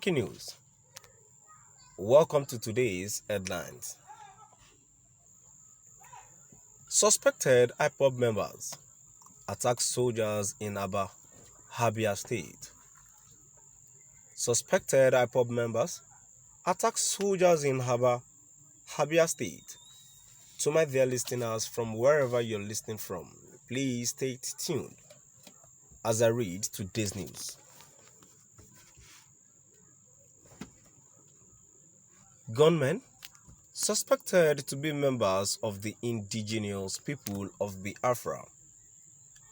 Breaking news. Welcome to today's headlines. Suspected IPOB members attack soldiers in Abia State. Suspected IPOB members attack soldiers in Abia State. To my dear listeners from wherever you're listening from, please stay tuned as I read today's news. Gunmen suspected to be members of the indigenous people of Biafra,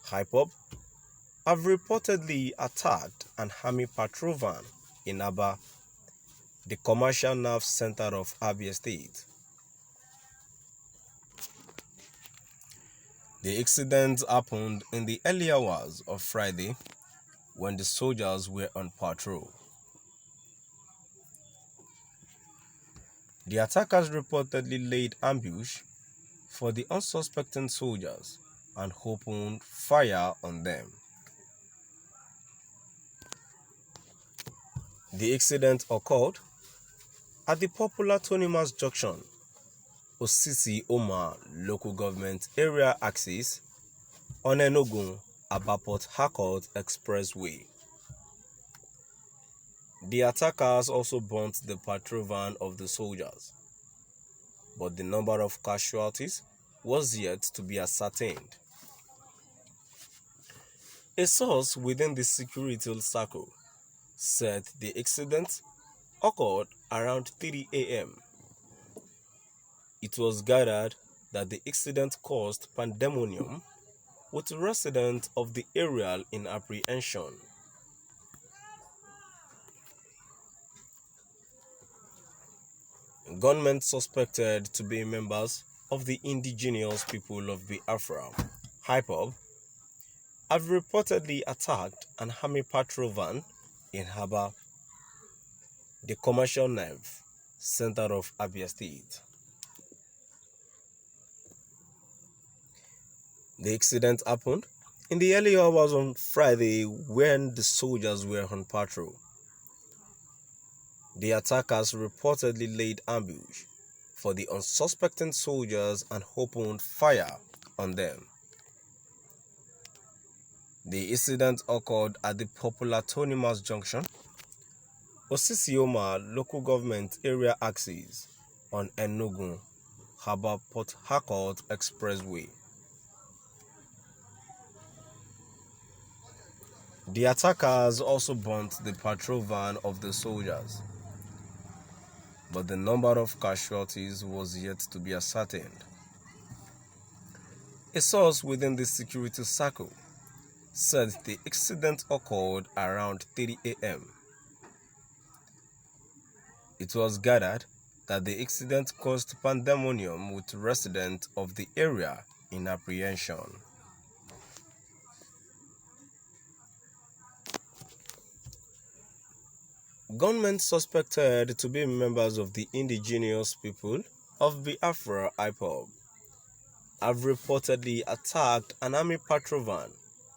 IPOB, have reportedly attacked an army patrol van in Aba, the commercial nerve center of Abia State. The incident happened in the early hours of Friday when the soldiers were on patrol. The attackers reportedly laid ambush for the unsuspecting soldiers and opened fire on them. The incident occurred at the popular Tonimas Junction, Osisi Oma local government area axis on Enugu-Aba Harcourt Expressway. The attackers also burnt the patrol van of the soldiers, but the number of casualties was yet to be ascertained. A source within the security circle said the incident occurred around 3 a.m. It was gathered that the incident caused pandemonium with residents of the area in apprehension. Gunmen suspected to be members of the indigenous people of Biafra, IPOB, have reportedly attacked an army patrol van in Aba, the commercial nerve center of Abia State. The incident happened in the early hours on Friday when the soldiers were on patrol. The attackers reportedly laid ambush for the unsuspecting soldiers and opened fire on them. The incident occurred at the popular Tonimas Junction, Osisioma local government area axis on Enugu-Aba Harcourt Expressway. The attackers also burnt the patrol van of the soldiers, but the number of casualties was yet to be ascertained. A source within the security circle said the incident occurred around 3 a.m. It was gathered that the incident caused pandemonium with residents of the area in apprehension. Gunmen suspected to be members of the indigenous people of Biafra, IPOB, have reportedly attacked an army patrol van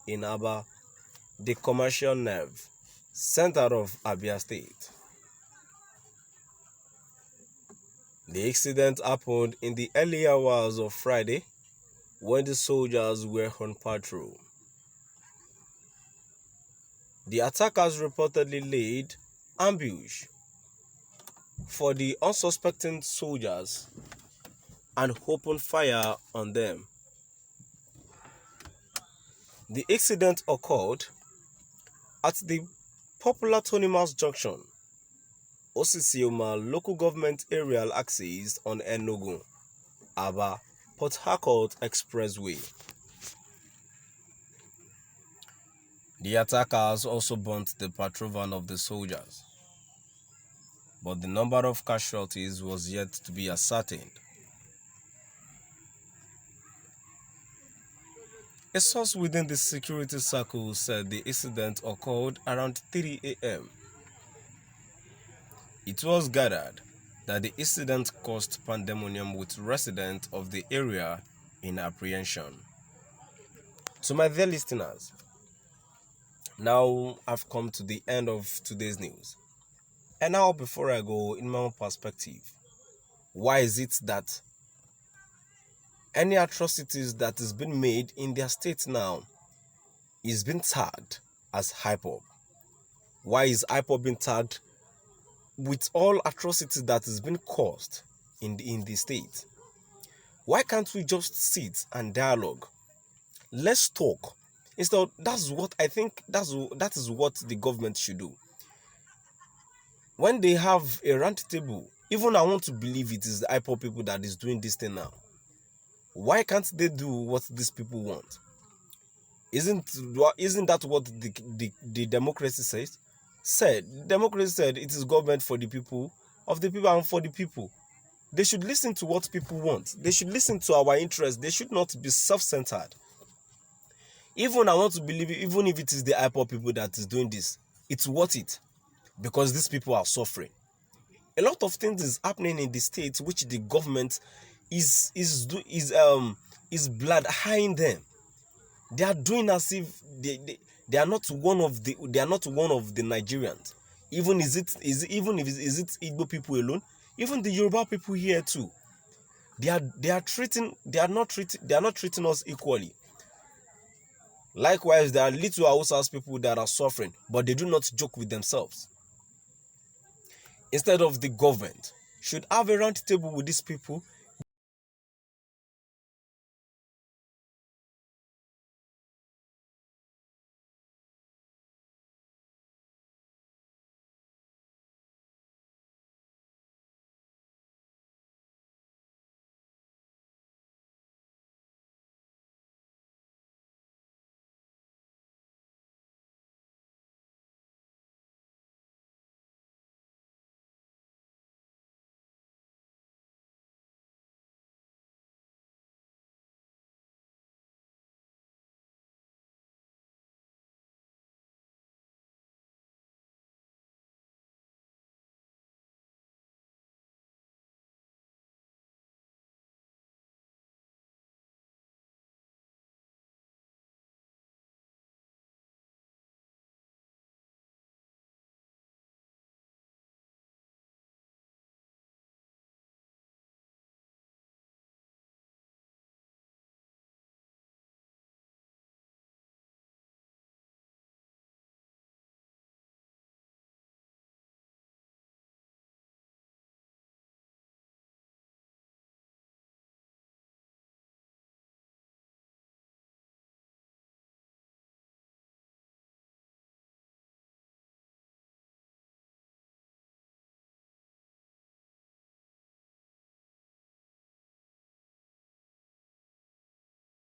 in Aba, the commercial nerve center of Abia State. The incident happened in the early hours of Friday when the soldiers were on patrol. The attackers reportedly laid ambush for the unsuspecting soldiers and opened fire on them. The incident occurred at the popular Tonimas Junction, Osisioma local government aerial axis on Enugu-Aba Harcourt Expressway. The attackers also burnt the patrol van of the soldiers, but the number of casualties was yet to be ascertained. A source within the security circle said the incident occurred around 3 a.m. It was gathered that the incident caused pandemonium with residents of the area in apprehension. To my dear listeners, now I've come to the end of today's news. And now, before I go, in my own perspective, why is it that any atrocities that has been made in their state now is being tagged as hyper? Why is hyper being tagged with all atrocities that has been caused in the state? Why can't we just sit and dialogue? Let's talk. Instead, that's what I think. That is what the government should do. When they have a round table, even I want to believe it is the IPOB people that is doing this thing now. Why can't they do what these people want? Isn't that what the democracy said? Democracy said it is government for the people, of the people, and for the people. They should listen to what people want. They should listen to our interests. They should not be self-centered. Even I want to believe it, even if it is the IPOB people that is doing this, it's worth it. Because these people are suffering. A lot of things is happening in the state which the government is blood hiding them. They are doing as if they are not one of the Nigerians. Even is it Igbo people alone? Even the Yoruba people here too. They are not treating us equally. Likewise, there are little Hausas people that are suffering, but they do not joke with themselves. Instead of the government should have a round table with these people